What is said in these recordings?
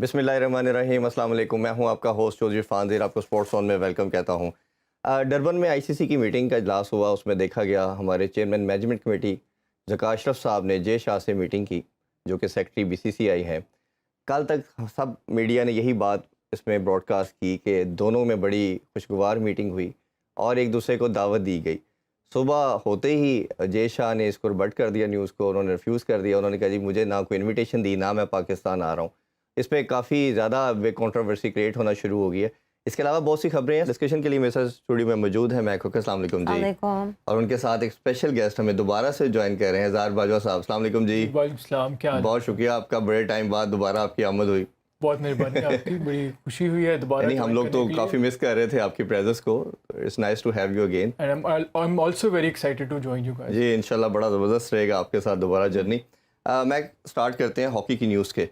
बिस्मिल्लाहिर्रहमानिर्रहीम, अस्सलाम वालेकुम। मैं हूं आपका होस्ट चौधरी फानज़ीर, आपको स्पोर्ट्स ऑन में वेलकम कहता हूं। डरबन में आईसीसी की मीटिंग का इजलास हुआ। उसमें देखा गया हमारे chairman management committee Zaka Ashraf साहब ने जे शाह से मीटिंग की, जो कि सेक्रेटरी बीसीसीआई हैं। कल तक सब मीडिया ने यही बात इसमें ब्रॉडकास्ट की कि दोनों में बड़ी खुशगवार मीटिंग हुई और एक दूसरे को दावत दी गई। सुबह होते ही जे शाह ने इसको रिबट कर दिया, न्यूज़ को उन्होंने रिफ्यूज़ कर दिया। उन्होंने कहा जी मुझे ना कोई इन्विटेशन दी, ना मैं पाकिस्तान आ रहा हूँ। इस पे काफ़ी ज़्यादा कंट्रोवर्सी क्रिएट होना शुरू हो गई है। इसके अलावा बहुत सी खबरें हैं। डिस्कशन के लिए मेरे साथ स्टूडियो में मौजूद है मैक हुक। अस्सलाम वालेकुम जी। और उनके साथ एक स्पेशल गेस्ट हमें दोबारा से ज्वाइन कर रहे हैं, ज़ार बाजवा साहब। अस्सलाम वालेकुम जी। वालेकुम सलाम, क्या हाल है? बहुत शुक्रिया आपका, बड़े टाइम बाद दोबारा आपकी आमद हुई। बहुत मेहरबानी आपकी, बड़ी खुशी हुई है दोबारा। नहीं, हम लोग तो काफ़ी मिस कर रहे थे आपकी प्रेजेंस को। It's nice to have you again. And I am also very excited to join you guys. जी इंशाल्लाह बड़ा ज़बरदस्त रहेगा आपके साथ दोबारा जर्नी। मैं स्टार्ट करते हैं हॉकी की न्यूज़ के।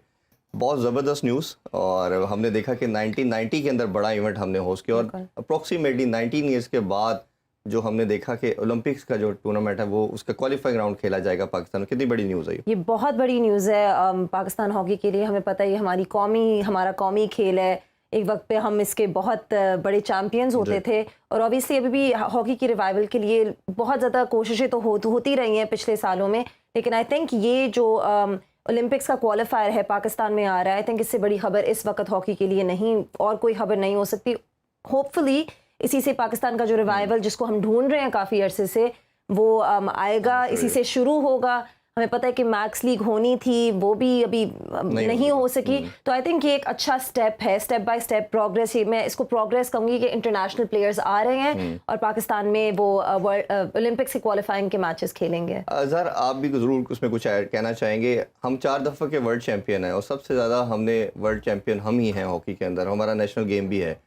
बहुत ज़बरदस्त न्यूज़, और हमने देखा कि 1990 के अंदर बड़ा इवेंट हमने होस्ट किया और अप्रॉक्सीमेटली 19 ईयर्स के बाद जो हमने देखा कि ओलंपिक्स का जो टूर्नामेंट है वो उसका क्वालिफाइंग राउंड खेला जाएगा पाकिस्तान में। कितनी बड़ी न्यूज़ है ये बहुत बड़ी न्यूज़ है पाकिस्तान हॉकी के लिए। हमें पता है ये हमारा कौमी खेल है। एक वक्त पे हम इसके बहुत बड़े चैंपियंस होते थे और ऑब्वियसली अभी भी हॉकी की रिवाइवल के लिए बहुत ज़्यादा कोशिशें तो होती रही हैं पिछले सालों में। लेकिन आई थिंक ये जो ओलंपिक्स का क्वालिफायर है पाकिस्तान में आ रहा है, आई थिंक इससे बड़ी खबर इस वक्त हॉकी के लिए नहीं और कोई खबर नहीं हो सकती। होपफुली इसी से पाकिस्तान का जो रिवाइवल जिसको हम ढूंढ रहे हैं काफ़ी अरसे से वो आएगा, इसी से शुरू होगा। हमें पता है कि मैक्स लीग होनी थी, वो भी अभी नहीं हो सकी। तो आई थिंक ये एक अच्छा स्टेप है, स्टेप बाय स्टेप प्रोग्रेस। मैं इसको प्रोग्रेस कहूँगी कि इंटरनेशनल प्लेयर्स आ रहे हैं और पाकिस्तान में वो ओलंपिक्स के क्वालिफाइंग के मैचेस खेलेंगे। अज़हर, आप भी ज़रूर उसमें कुछ ऐड कहना चाहेंगे। हम 4 दफ़ा के वर्ल्ड चैम्पियन हैं और सबसे ज़्यादा हमने वर्ल्ड चैम्पियन हम ही हैं हॉकी के अंदर, हमारा नेशनल गेम भी है।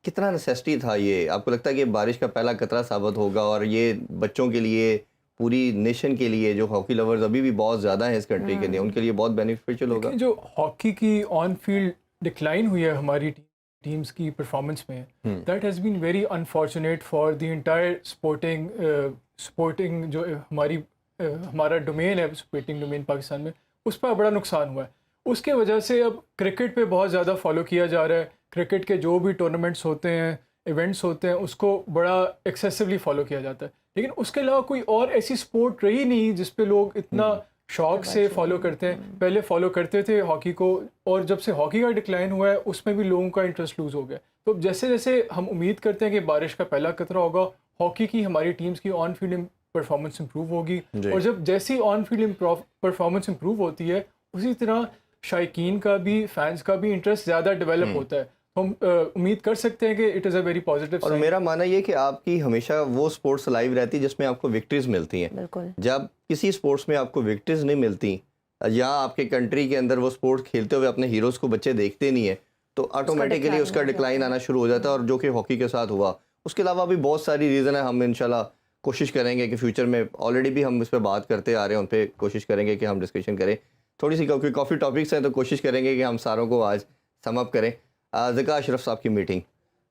कितना नेसेसिटी था ये? आपको लगता है कि बारिश का पहला कतरा साबित होगा और ये बच्चों के लिए, पूरी नेशन के लिए, जो हॉकी लवर्स अभी भी बहुत ज़्यादा हैं इस कंट्री के लिए, उनके लिए बहुत बेनिफिशियल होगा? जो हॉकी की ऑन फील्ड डिक्लाइन हुई है हमारी टीम्स की परफॉर्मेंस में, that has been very unfortunate for the entire sporting जो हमारा डोमेन है, स्पोर्टिंग डोमेन पाकिस्तान में, उस पर बड़ा नुकसान हुआ है। उसके वजह से अब क्रिकेट पे बहुत ज़्यादा फॉलो किया जा रहा है। क्रिकेट के जो भी टूर्नामेंट्स होते हैं, इवेंट्स होते हैं, उसको बड़ा एक्सेसिवली फॉलो किया जाता है। लेकिन उसके अलावा कोई और ऐसी स्पोर्ट रही नहीं जिस पे लोग इतना शौक से फॉलो करते हैं। पहले फॉलो करते थे हॉकी को, और जब से हॉकी का डिक्लाइन हुआ है उसमें भी लोगों का इंटरेस्ट लूज़ हो गया। तो जैसे जैसे हम उम्मीद करते हैं कि बारिश का पहला कतरा होगा, हॉकी की हमारी टीम्स की ऑन फील्ड परफॉर्मेंस इंप्रूव होगी, और जब जैसी ऑन फील्ड परफॉर्मेंस इंप्रूव होती है उसी तरह शायकीन का भी, फैंस का भी इंटरेस्ट ज़्यादा डेवलप होता है। हम उम्मीद कर सकते हैं कि it is a very positive. और मेरा मानना ये कि आपकी हमेशा वो स्पोर्ट्स लाइव रहती है जिसमें आपको विक्ट्रीज मिलती हैं। जब किसी स्पोर्ट्स में आपको विक्ट्रीज नहीं मिलती या आपके कंट्री के अंदर वो स्पोर्ट्स खेलते हुए अपने हीरोज़ को बच्चे देखते नहीं है, तो ऑटोमेटिकली उसका डिक्लाइन आना शुरू हो जाता है, और जो कि हॉकी के साथ हुआ। उसके अलावा भी बहुत सारी रीज़न है। हम इंशाल्लाह कोशिश करेंगे कि फ्यूचर में, ऑलरेडी भी हम इस पर बात करते आ रहे हैं, उन पर कोशिश करेंगे कि हम डिस्कशन करें। थोड़ी सी क्योंकि काफ़ी टॉपिक्स हैं तो कोशिश करेंगे कि हम सारों को आज सम अप करें। ज़का अशरफ साहब की मीटिंग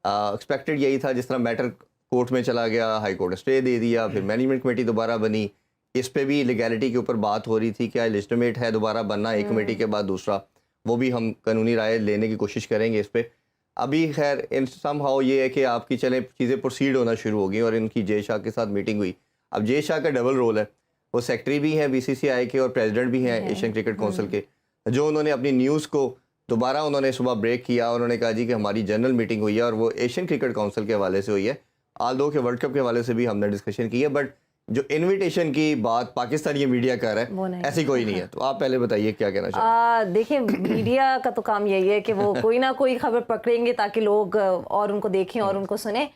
एक्सपेक्टेड यही था। जिस तरह मैटर कोर्ट में चला गया, हाई कोर्ट ने स्टे दे दिया, फिर मैनेजमेंट कमेटी दोबारा बनी, इस पे भी लीगैलिटी के ऊपर बात हो रही थी, क्या लेजिटिमेट है दोबारा बनना एक कमेटी के बाद दूसरा, वो भी हम कानूनी राय लेने की कोशिश करेंगे इस पर। अभी खैर इन समहाउ ये है कि आपकी चलें चीज़ें प्रोसीड होना शुरू हो गई और इनकी जे शाह के साथ मीटिंग हुई। अब जे शाह का डबल रोल है, वो सेक्रेटरी भी हैं बीसीसीआई के और प्रेसिडेंट भी हैं एशियन क्रिकेट काउंसिल के। जो उन्होंने अपनी न्यूज़ को दोबारा उन्होंने सुबह ब्रेक किया, उन्होंने कहा जी कि हमारी जनरल मीटिंग हुई है और वो एशियन क्रिकेट काउंसिल के हवाले से हुई है। आल दो के वर्ल्ड कप के हवाले से भी हमने डिस्कशन की है, बट जो इनविटेशन की बात पाकिस्तान ये मीडिया कर रहा है ऐसी कोई नहीं है। तो आप पहले बताइए क्या कहना चाहिए। देखिए, मीडिया का तो काम यही है कि वो कोई ना कोई खबर पकड़ेंगे ताकि लोग और उनको देखें और उनको सुने।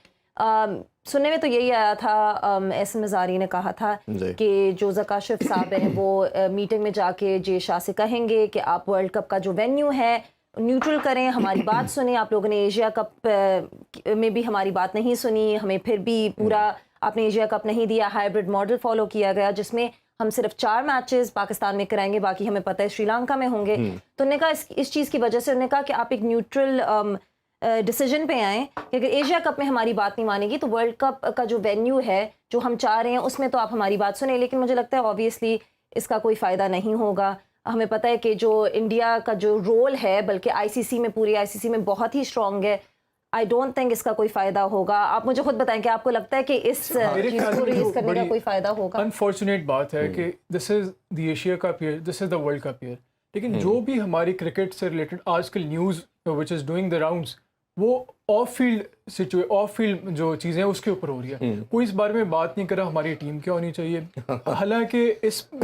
सुनने में तो यही आया था, एस मज़ारी ने कहा था कि जो ज़का अशरफ साहब हैं वो मीटिंग में जाके जे शाह से कहेंगे कि आप वर्ल्ड कप का जो वेन्यू है न्यूट्रल करें, हमारी बात सुने। आप लोगों ने एशिया कप में भी हमारी बात नहीं सुनी, हमें फिर भी पूरा आपने एशिया कप नहीं दिया। हाइब्रिड मॉडल फॉलो किया गया जिसमें हम सिर्फ 4 मैचेस पाकिस्तान में कराएंगे, बाकी हमें पता है श्रीलंका में होंगे। तो उन्होंने कहा इस चीज़ की वजह से उन्होंने कहा कि आप एक न्यूट्रल डिसीजन पे आएँ कि अगर एशिया कप में हमारी बात नहीं मानेगी तो वर्ल्ड कप का जो वेन्यू है जो हम चाह रहे हैं उसमें तो आप हमारी बात सुने। लेकिन मुझे लगता है ऑब्वियसली इसका कोई फ़ायदा नहीं होगा। हमें पता है कि जो इंडिया का जो रोल है, बल्कि आईसीसी में, पूरी आईसीसी में बहुत ही स्ट्रांग है। आई डोंट थिंक इसका कोई फायदा होगा। आप मुझे खुद बताएं कि आपको लगता है कि इस चीज को रिलीज करने का कोई फायदा होगा? अनफॉर्चुनेट बात है कि this is the Asia cup year, this is the world cup year, लेकिन जो भी हमारी क्रिकेट से रिलेटेड आजकल news which is doing the rounds, वो ऑफ फील्ड जो चीज़ें हैं उसके ऊपर हो रही है। कोई इस बारे में बात नहीं कर रहा हमारी टीम क्या होनी चाहिए। हालांकि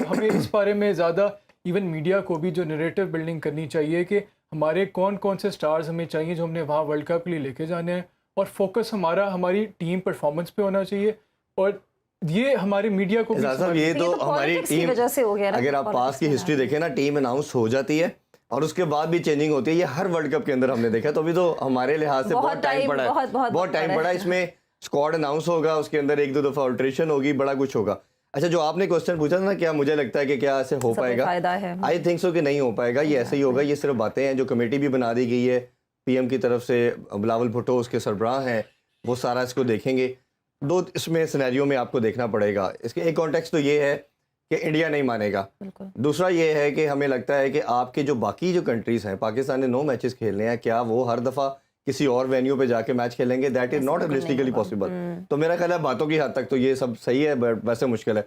हमें इस बारे में ज़्यादा इवन मीडिया को भी जो नरेटिव बिल्डिंग करनी चाहिए कि हमारे कौन कौन से स्टार्स हमें चाहिए जो हमने वहाँ वर्ल्ड कप के लिए लेके जाने हैं, और फोकस हमारी टीम परफॉर्मेंस पे होना चाहिए। और ये हमारे मीडिया को भी ये तो हमारी टीम वजह से हो गया ना। अगर आप पास की हिस्ट्री देखें ना, टीम अनाउंस हो जाती है और उसके बाद भी चेंजिंग होती है। ये हर वर्ल्ड कप के अंदर हमने देखा। तो अभी तो हमारे लिहाज से बहुत टाइम पड़ा है, बहुत टाइम पड़ा है। इसमें स्क्वाड अनाउंस होगा, उसके अंदर 1-2 दफा अल्ट्रेशन होगी, बड़ा कुछ होगा। अच्छा, जो आपने क्वेश्चन पूछा था ना, क्या मुझे लगता है कि क्या ऐसे हो पाएगा, आई थिंक सो कि नहीं हो पाएगा। ये ऐसे ही होगा। ये सिर्फ बातें हैं। जो कमेटी भी बना दी गई है पीएम की तरफ से, बिलावल भुट्टो उसके सरबराह हैं, वो सारा इसको देखेंगे। 2 इसमें सिनेरियो में आपको देखना पड़ेगा। इसके एक कॉन्टेक्स्ट तो ये है कि इंडिया नहीं मानेगा। दूसरा ये है कि हमें लगता है कि आपके जो बाकी जो कंट्रीज़ हैं, पाकिस्तान ने 9 मैचेस खेलने हैं, क्या वो हर दफ़ा किसी और वेन्यू पे जाके मैच खेलेंगे? That is not realistically possible. तो मेरा ख्याल है बातों की हद तक तो ये सब सही है, बट वैसे मुश्किल है।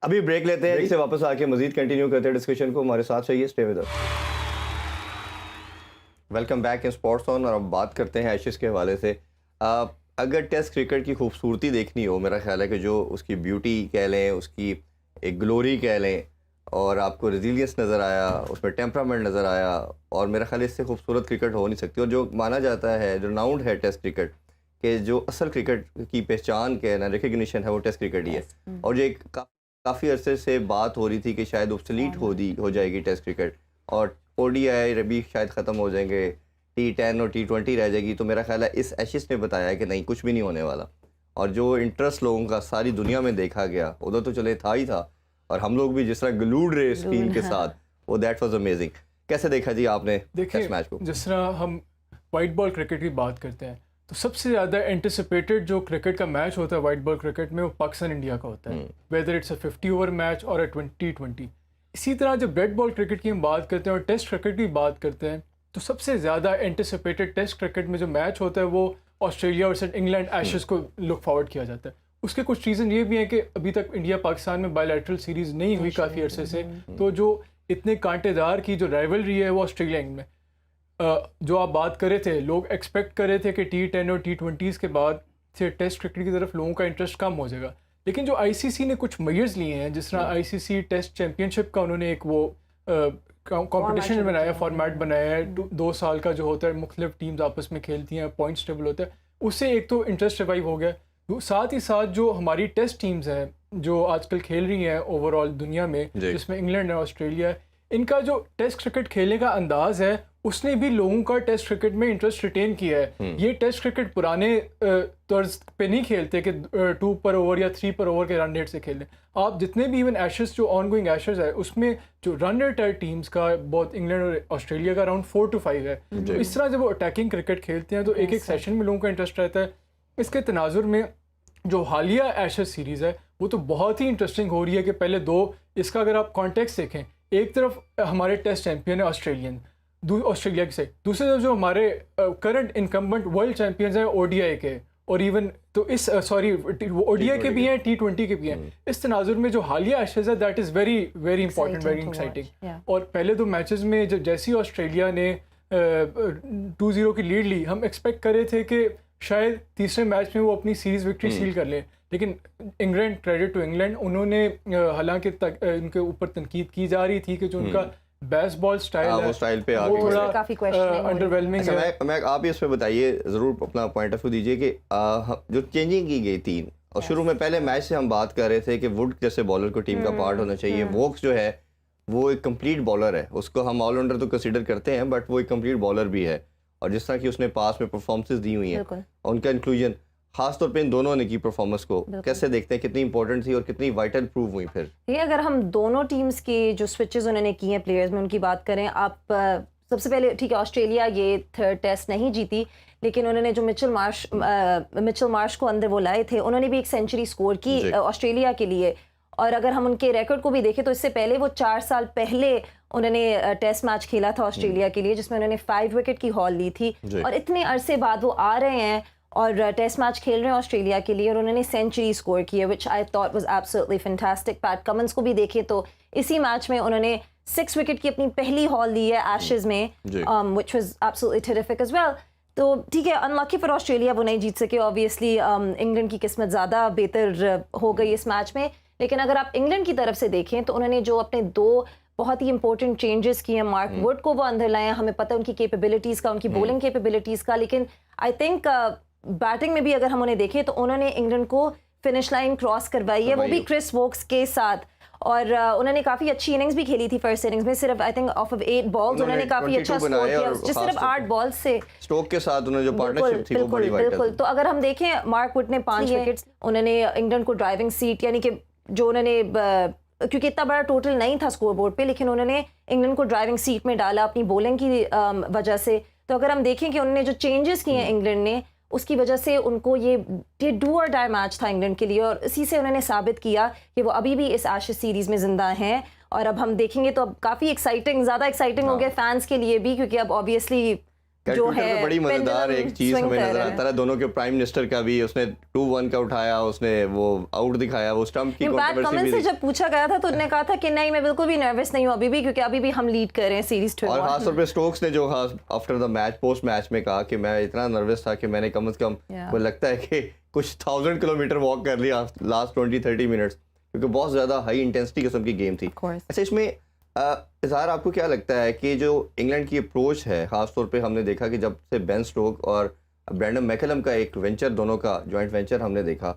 अभी ब्रेक लेते हैं, इससे वापस आके मजीद कंटिन्यू करते हैं डिस्कशन को। हमारे साथ चाहिए, stay with us. Welcome back in sports on. और अब बात करते हैं एशेज़ के हवाले से। अगर टेस्ट क्रिकेट की खूबसूरती देखनी हो, मेरा ख्याल है कि जो उसकी ब्यूटी कह लें, उसकी एक ग्लोरी कह लें, और आपको रेजिलियंस नज़र आया, उसमें टेम्परामेंट नज़र आया, और मेरा ख्याल है इससे खूबसूरत क्रिकेट हो नहीं सकती। और जो माना जाता है, जो राउंड है टेस्ट क्रिकेट के, जो असल क्रिकेट की पहचान के ना रिकग्निशन है, वो टेस्ट क्रिकेट ही है। और जो एक काफ़ी अरसे से बात हो रही थी कि शायद ऑब्सोलीट हो जाएगी टेस्ट क्रिकेट, और ओडीआई भी शायद ख़त्म हो जाएंगे, T10 और T20 रह जाएगी। तो मेरा ख्याल है इस एशेज़ ने बताया कि नहीं, कुछ भी नहीं होने वाला। और जो इंटरेस्ट लोगों का सारी दुनिया में देखा गया, उधर तो चले था ही था, और हम लोग भी जिस तरह ग्लूड रहे स्क्रीन के साथ, वो दैट वाज अमेजिंग। कैसे देखा जी आपने टेस्ट मैच को? जिस तरह हम वाइट बॉल क्रिकेट की बात करते हैं, तो सबसे ज़्यादा एंटिसिपेटेड जो क्रिकेट का मैच होता है वाइट बॉल क्रिकेट में, वो पाकिस्तान इंडिया का होता है, whether it's a 50 over match और अ 2020। इसी तरह जब रेड बॉल क्रिकेट की हम बात करते हैं और टेस्ट क्रिकेट की बात करते हैं, तो सबसे ज़्यादा एंटिसिपेटेड टेस्ट क्रिकेट में जो मैच होता है वो ऑस्ट्रेलिया वर्सेस इंग्लैंड एशेज़ को लुक फॉरवर्ड किया जाता है। उसके कुछ रीज़न ये भी हैं कि अभी तक इंडिया पाकिस्तान में बायलैटरल सीरीज़ नहीं हुई काफ़ी अरसे से, तो जो इतने कांटेदार की जो राइवलरी है वो ऑस्ट्रेलिया में। जो आप बात कर रहे थे, लोग एक्सपेक्ट कर रहे थे कि T10 और T20 के बाद से टेस्ट क्रिकेट की तरफ लोगों का इंटरेस्ट कम हो जाएगा, लेकिन जो आईसीसी ने कुछ मेजर्स लिए हैं, जिस तरह आईसीसी टेस्ट चैम्पियनशिप का उन्होंने एक वो कंपटीशन बनाया, फॉर्मेट बनाया है, 2 साल का जो होता है, मुख्तलिफ टीम्स आपस में खेलती हैं, पॉइंट्स टेबल होता है, उससे एक तो इंटरेस्ट रिवाइव हो गया। साथ ही साथ जो हमारी टेस्ट टीम्स हैं जो आजकल खेल रही हैं ओवरऑल दुनिया में, जिसमें इंग्लैंड और ऑस्ट्रेलिया है, इनका जो टेस्ट क्रिकेट खेलने का अंदाज़ है, उसने भी लोगों का टेस्ट क्रिकेट में इंटरेस्ट रिटेन किया है। ये टेस्ट क्रिकेट पुराने तर्ज पे नहीं खेलते कि 2 पर ओवर या 3 पर ओवर के रन रेट से खेलें। आप जितने भी इवन एशेज़ जो ऑन गोइंग एशेज़ है, उसमें जो रन रेट है टीम्स का, बहुत इंग्लैंड और ऑस्ट्रेलिया का अराउंड 4 to 5 है। तो इस तरह जब वो अटैकिंग क्रिकेट खेलते हैं तो एक एक सेशन में लोगों का इंटरेस्ट रहता है। इसके तनाजुर में जो हालिया एशेज़ सीरीज़ है वो तो बहुत ही इंटरेस्टिंग हो रही है कि पहले 2, इसका अगर आप कॉन्टेक्स्ट देखें, एक तरफ हमारे टेस्ट चैम्पियन है ऑस्ट्रेलिया की साइड, दूसरी तरफ जो हमारे करंट इनकम्बेंट वर्ल्ड चैम्पियंस हैं ओडीआई के, और इवन तो इस ओडीआई के भी हैं, T20 के भी हैं। इस तनाजुर में जो हालिया एशेज़ है, that is very very important, very exciting. और पहले 2 मैचेस में जब जैसी ऑस्ट्रेलिया ने 2-0 की लीड ली, हम एक्सपेक्ट कर रहे थे कि शायद तीसरे मैच में वो अपनी सीरीज़ विक्ट्री सील कर लें, लेकिन इंग्लैंड, क्रेडिट टू इंग्लैंड, उन्होंने हालांकि इनके ऊपर तनकीद की जा रही थी कि जो उनका बेसबॉल स्टाइल है, वो स्टाइल पे वो थोड़ा काफी अंडरवेलमिंग है। मैं आप इस पे बताइए, ज़रूर अपना पॉइंट ऑफ व्यू दीजिए कि जो चेंजिंग की गई 3 और शुरू में पहले मैच से हम बात कर रहे थे कि वुड जैसे बॉलर को टीम का पार्ट होना चाहिए। वोक्स जो है वो एक कंप्लीट बॉलर है, उसको हम ऑलराउंडर तो कंसीडर करते हैं, बट वो एक कंप्लीट बॉलर भी है, और जिस तरह की उसने पास में परफॉर्मेंसेस दी हुई हैं, उनका इंक्लूजन खास तौर पे इन दोनों ने की परफॉर्मेंस को कैसे देखते हैं, कितनी इंपॉर्टेंट थी और कितनी वाइटल प्रूव हुई? फिर ये अगर हम दोनों टीम्स की जो स्विचेस उन्होंने की हैं प्लेयर्स में, उनकी बात करें, आप सबसे पहले ठीक है, ऑस्ट्रेलिया ये 3rd टेस्ट नहीं जीती, लेकिन उन्होंने जो मिचेल मार्श को अंदर वो लाए थे, उन्होंने भी एक सेंचुरी स्कोर की ऑस्ट्रेलिया के लिए, और अगर हम उनके रिकॉर्ड को भी देखें तो इससे पहले वो 4 साल पहले उन्होंने टेस्ट मैच खेला था ऑस्ट्रेलिया के लिए, जिसमें उन्होंने 5 विकेट की हॉल ली थी। और इतने अरसे बाद वो आ रहे हैं और टेस्ट मैच खेल रहे हैं ऑस्ट्रेलिया के लिए, और उन्होंने सेंचुरी स्कोर की है, which I thought was absolutely fantastic. Pat Cummins को भी देखें तो इसी मैच में उन्होंने 6 विकेट की अपनी पहली हॉल ली है एशेज में, which was absolutely terrific as well. तो ठीक है, अनलकी फॉर ऑस्ट्रेलिया, वो नहीं जीत सके ऑब्वियसली। इंग्लैंड की किस्मत ज़्यादा बेहतर हो गई इस मैच में। लेकिन अगर आप इंग्लैंड की तरफ से देखें तो उन्होंने जो अपने 2 बहुत ही इंपॉर्टेंट चेंजेस किए हैं, मार्क वुड को वो अंदर लाए हैं, हमें पता है उनकी कैपेबिलिटीज़ का, उनकी बॉलिंग कैपेबिलिटीज़ का। लेकिन आई थिंक बैटिंग में भी अगर हम उन्हें देखें तो उन्होंने इंग्लैंड को फिनिश लाइन क्रॉस करवाई है, वो भी क्रिस वोक्स के साथ। और उन्होंने काफ़ी अच्छी इनिंग्स भी खेली थी फर्स्ट इनिंग्स में, सिर्फ I think of of 8 balls उन्होंने काफ़ी अच्छा स्कोर किया, जिस सिर्फ 8 बॉल्स से स्टोक के साथ उन्होंने जो पार्टनरशिप थी वो बड़ी वाइटल। बिल्कुल। तो अगर हम देखें मार्क वुड ने 5 विकेट्स, उन्होंने इंग्लैंड को ड्राइविंग सीट, यानी कि जो उन्होंने, क्योंकि इतना बड़ा टोटल नहीं था स्कोर बोर्ड पे, लेकिन उन्होंने इंग्लैंड को ड्राइविंग सीट में डाला अपनी बॉलिंग की वजह से। तो अगर हम देखें कि उन्होंने जो चेंजेस किए हैं इंग्लैंड ने, उसकी वजह से उनको ये डू और डाई मैच था इंग्लैंड के लिए, और इसी से उन्होंने साबित किया कि वो अभी भी इस एशेज सीरीज में जिंदा हैं। और अब हम देखेंगे तो अब काफ़ी एक्साइटिंग, ज़्यादा एक्साइटिंग हो गया फैंस के लिए भी, क्योंकि अब ऑब्वियसली जो है बड़ी मजेदार एक चीज हमें नजर आता है दोनों के प्राइम मिनिस्टर का भी, उसने 2-1 का उठाया, उसने वो आउट दिखाया, वो स्टंप की कंट्रोवर्सी भी। से जब पूछा गया था तो उन्होंने कहा था कि नहीं, मैं बिल्कुल भी नर्वस नहीं हूं अभी भी, क्योंकि अभी भी हम लीड कर रहे हैं सीरीज 2। और खास तौर पे स्टोक्स ने जो खास after the match, post match में कहा कि मैं इतना नर्वस था कि मैंने कम से कम मुझे लगता है कि कुछ 1000 किलोमीटर वॉक कर लिया लास्ट 20-30 मिनट्स, क्योंकि बहुत ज्यादा हाई इंटेंसिटी किस्म की गेम थी। अच्छा, इसमें इज़हार आपको क्या लगता है कि जो इंग्लैंड की अप्रोच है, ख़ास तौर पे हमने देखा कि जब से बेन स्टोक और ब्रैंडन मैकलम का एक वेंचर, दोनों का जॉइंट वेंचर हमने देखा,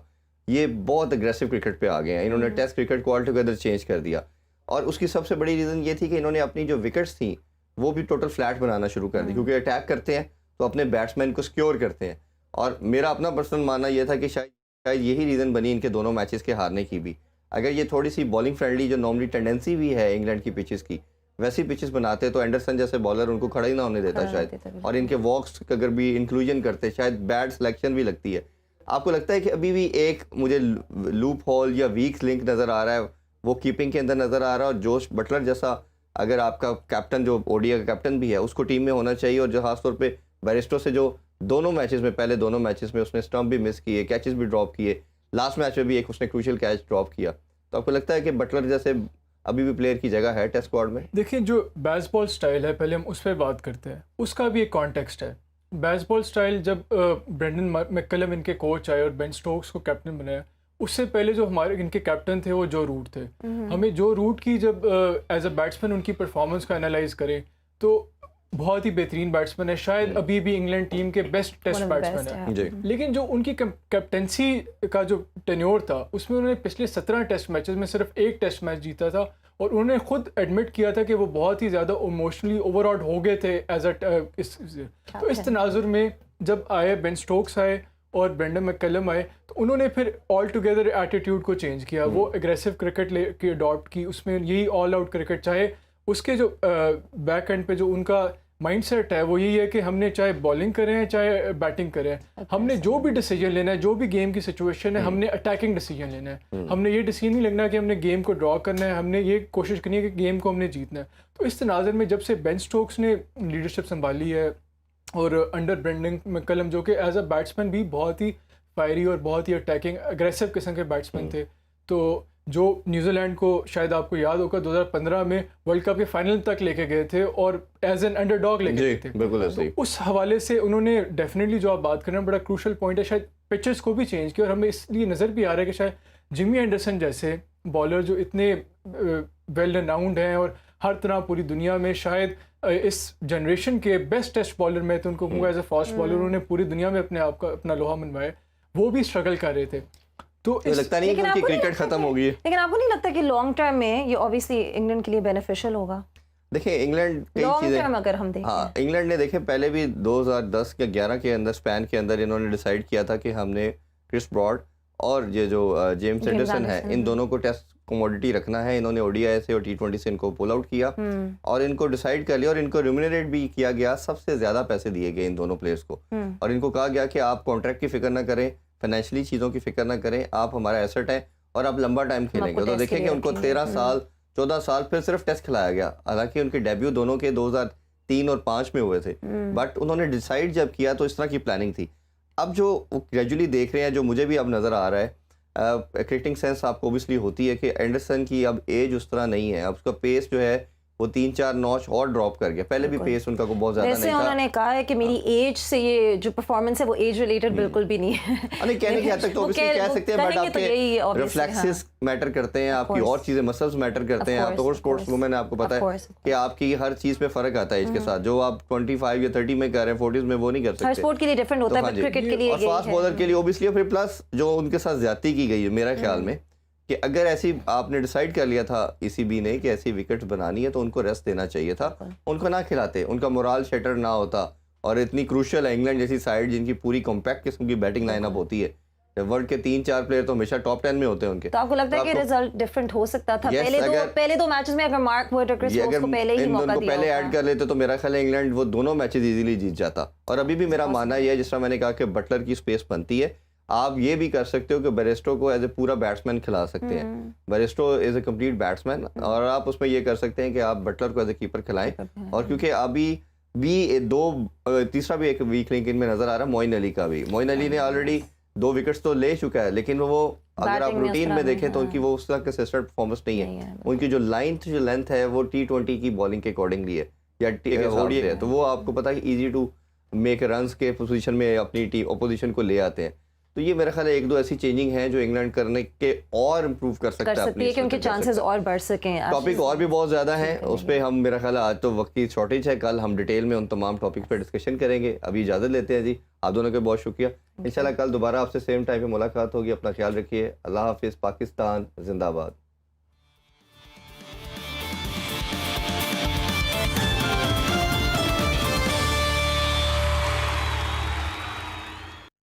ये बहुत अग्रेसिव क्रिकेट पे आ गए हैं। इन्होंने टेस्ट क्रिकेट को ऑल टुगेदर चेंज कर दिया, और उसकी सबसे बड़ी रीज़न ये थी कि इन्होंने अपनी जो विकेट्स थी वो भी टोटल फ्लैट बनाना शुरू कर दी, क्योंकि अटैक करते हैं तो अपने बैट्समैन को सिक्योर करते हैं। और मेरा अपना पर्सनल मानना ये था कि शायद यही रीज़न बनी इनके दोनों मैचेस के हारने की भी। अगर ये थोड़ी सी बॉलिंग फ्रेंडली, जो नॉर्मली टेंडेंसी भी है इंग्लैंड की पिचेस की, वैसी पिचेस बनाते तो एंडरसन जैसे बॉलर उनको खड़ा ही ना होने देता शायद, और इनके वॉक्स अगर भी इंक्लूजन करते शायद बैड सिलेक्शन भी लगती है। आपको लगता है कि अभी भी एक मुझे लूप होल या वीक लिंक नज़र आ रहा है, वो कीपिंग के अंदर नज़र आ रहा है, और जोश बटलर जैसा अगर आपका कैप्टन, जो ओडीआई का कैप्टन भी है, उसको टीम में होना चाहिए। और जो खासतौर पे बैरिस्टो से जो दोनों मैचेस में, पहले दोनों मैचेस में उसने स्टंप भी मिस किए, कैचेस भी ड्रॉप किए, लास्ट मैच में भी एक उसने क्रूशियल कैच ड्रॉप किया, तो आपको लगता है कि बटलर जैसे अभी भी प्लेयर की जगह है टेस्ट स्क्वाड में? देखिए, जो बेसबॉल स्टाइल है, पहले हम उस पर बात करते हैं, उसका भी एक कॉन्टेक्स्ट है। बेसबॉल स्टाइल, जब ब्रेंडन मैकलम इनके कोच आए और बेन स्टोक्स को कैप्टन बनाया, उससे पहले जो हमारे इनके कैप्टन थे वो जो रूट थे। हमें जो रूट की जब एज अ बैट्समैन उनकी परफॉर्मेंस का एनालाइज करें तो बहुत ही बेहतरीन बैट्समैन है, शायद अभी भी इंग्लैंड टीम के बेस्ट टेस्ट बैट्समैन है। लेकिन जो उनकी कैप्टनसी का जो टेन्योर था, उसमें उन्होंने पिछले 17 टेस्ट मैचेस में सिर्फ 1 टेस्ट मैच जीता था, और उन्होंने खुद एडमिट किया था कि वो बहुत ही ज़्यादा इमोशनली ओवरआउट हो गए थे एज तो इस तनाजुर में जब आए बेन स्टोक्स आए और ब्रेंडन मैकलम आए, तो उन्होंने फिर ऑल टुगेदर एटीट्यूड को चेंज किया। वो एग्रेसिव क्रिकेट की अडॉप्ट की, उसमें यही ऑल आउट क्रिकेट, चाहे उसके जो बैक एंड पे जो उनका माइंडसेट है वो यही है कि हमने चाहे बॉलिंग करें चाहे बैटिंग करें, हमने जो भी डिसीजन लेना है, जो भी गेम की सिचुएशन है, हमने अटैकिंग डिसीजन लेना है। हमने ये डिसीजन नहीं लगना कि हमने गेम को ड्रॉ करना है, हमने ये कोशिश करनी है कि गेम को हमने जीतना है। तो इस तनाज़र में जब से बेन स्टोक्स ने लीडरशिप संभाली है, और अंडर ब्रेंडन मैकलम जो कि एज अ बैट्समैन भी बहुत ही फायरी और बहुत ही अटैकिंग अग्रेसिव किस्म के बैट्समैन थे, तो जो न्यूजीलैंड को शायद आपको याद होगा 2015 में वर्ल्ड कप के फाइनल तक लेके गए थे और एज एन अंडरडॉग लेके गए थे। बिल्कुल ऐसे ही। तो उस हवाले से उन्होंने डेफिनेटली, जो आप बात कर रहे हैं, बड़ा क्रूशल पॉइंट है, शायद पिचेस को भी चेंज किया। और हमें इसलिए नज़र भी आ रहा है कि शायद जिमी एंडरसन जैसे बॉलर जो इतने वेल रनाउंड हैं और हर तरह पूरी दुनिया में शायद इस जनरेशन के बेस्ट टेस्ट बॉलर में, तो उनको कहूँगा एज अ फास्ट बॉलर, उन्होंने पूरी दुनिया में अपने आप का अपना लोहा मनवाया, वो भी स्ट्रगल कर रहे थे। तो लगता नहीं है कि उनकी क्रिकेट खत्म हो गई है। लेकिन आपको नहीं लगता कि लॉन्ग टर्म में ये ऑब्वियसली इंग्लैंड के लिए बेनिफिशियल होगा? देखिए, इंग्लैंड कई लॉन्ग टर्म अगर हम देखें, हाँ, इंग्लैंड ने देखे पहले भी 2010 या 11 के अंदर स्पैन के अंदर इन्होंने डिसाइड किया था कि हमने क्रिस ब्रॉड और ये जो जेम्स एंडरसन है, इन दोनों को टेस्ट कमोडिटी रखना है। इन्होंने ओडीआई से और T20 से इनको पुल आउट किया और इनको डिसाइड कर लिया, और इनको रिम्यूनरेट भी किया गया। सबसे ज्यादा पैसे दिए गए इन दोनों प्लेयर्स को, और इनको कहा गया कि आप कॉन्ट्रैक्ट की फिक्र ना करें, फाइनेंशियली चीज़ों की फिक्र ना करें, आप हमारा एसेट है और आप लंबा टाइम खेलेंगे तो टेस्ट के देखेंगे लिए उनको रखेंगे। 13 साल 14 साल फिर सिर्फ टेस्ट खिलाया गया, हालांकि उनके डेब्यू दोनों के 2003 और 5 में हुए थे, बट उन्होंने डिसाइड जब किया तो इस तरह की प्लानिंग थी। अब जो ग्रेजुअली देख रहे हैं, जो मुझे भी अब नज़र आ रहा है, क्रिकेटिंग सेंस आपको ओबियसली होती है कि एंडरसन की अब एज उस तरह नहीं है, अब उसका पेस जो है वो 3-4 नॉच और ड्रॉप कर गया। पहले भी पेस उनका को बहुत ज्यादा जैसे नहीं था। उन्होंने कहा है कि मेरी एज से ये जो परफॉर्मेंस है वो एज रिलेटेड बिल्कुल भी नहीं है। नहीं, कहने की हद तक तो वो ऑब्वियसली कह सकते हैं, बट कहेंगे तो यही आपके obviously, रिफ्लेक्सेस मैटर करते हैं, आपकी course. और चीजें मसल्स मैटर करते हैं। आप तो और स्पोर्ट्स वुमेन है, आपको पता है कि आपकी हर चीज में फर्क आता है एज के साथ। जो आप 25 या 30 में कर रहे हैं, 40s में वो नहीं कर हर सकते। स्पोर्ट के लिए डिफरेंट होता है, बट क्रिकेट के लिए और फास्ट बॉलर के लिए ऑब्वियसली, फिर प्लस जो उनके साथ ज्यादती की गई है मेरा ख्याल में, कि अगर ऐसी आपने डिसाइड कर लिया था ईसीबी ने कि ऐसी विकेट बनानी है तो उनको रेस्ट देना चाहिए था, उनको ना खिलाते, उनका मोराल शेटर ना होता। और इतनी क्रूशियल इंग्लैंड जैसी साइड जिनकी पूरी कॉम्पैक्ट किस्म की बैटिंग लाइनअप होती है, वर्ल्ड के 3-4 प्लेयर तो हमेशा टॉप 10 में होते हैं उनके। तो आपको लगता है कि रिजल्ट डिफरेंट हो सकता था? पहले दो मैचेस में अगर मार्क वुड और क्रिस वोक्स को पहले ही मौका दिया पहले ऐड कर लेते तो मेरा ख्याल है इंग्लैंड वो दोनों मैचेस इजीली जीत जाता। और अभी भी मेरा मानना यह है, जिस तरह मैंने कहा कि बटलर की स्पेस बनती है, आप ये भी कर सकते हो कि बेरेस्टो को एज ए पूरा बैट्समैन खिला सकते हैं। Bairstow is a complete batsman, और आप उसमें ये कर सकते हैं कि आप बटलर को एज ए कीपर खिलाएं। और क्योंकि अभी भी तीसरा भी एक वीक लिंक इनमें नजर आ रहा है, मोइन अली का भी। मोइन अली ने ऑलरेडी 2 विकेट्स तो ले चुका है, लेकिन वो अगर आप रूटीन में देखें तो उनकी वो उस तरह कंसिस्टेंट परफॉर्मेंस नहीं है। उनकी जो लेंथ है वो T20 की बॉलिंग के अकॉर्डिंगली है या ओडीआई है, तो वो आपको पता है इजी टू मेक रन्स के पोजीशन में अपनी अपोजिशन को ले आते हैं। तो ये मेरा ख्याल है 1-2 ऐसी चेंजिंग है जो इंग्लैंड करने के और इम्प्रूव कर सकता है कि उनके चांसेस और बढ़ सकें। टॉपिक और भी बहुत ज़्यादा हैं, उस पर हम, मेरा ख्याल है आज तो वक्त की शॉर्टेज है, कल हम डिटेल में उन तमाम टॉपिक पर डिस्कशन करेंगे। अभी इजाज़त लेते हैं जी, आप दोनों का बहुत शुक्रिया। इंशाल्लाह कल दोबारा आपसे सेम टाइम पे मुलाकात होगी। अपना ख्याल रखिए। अल्लाह हाफिज़। पाकिस्तान जिंदाबाद।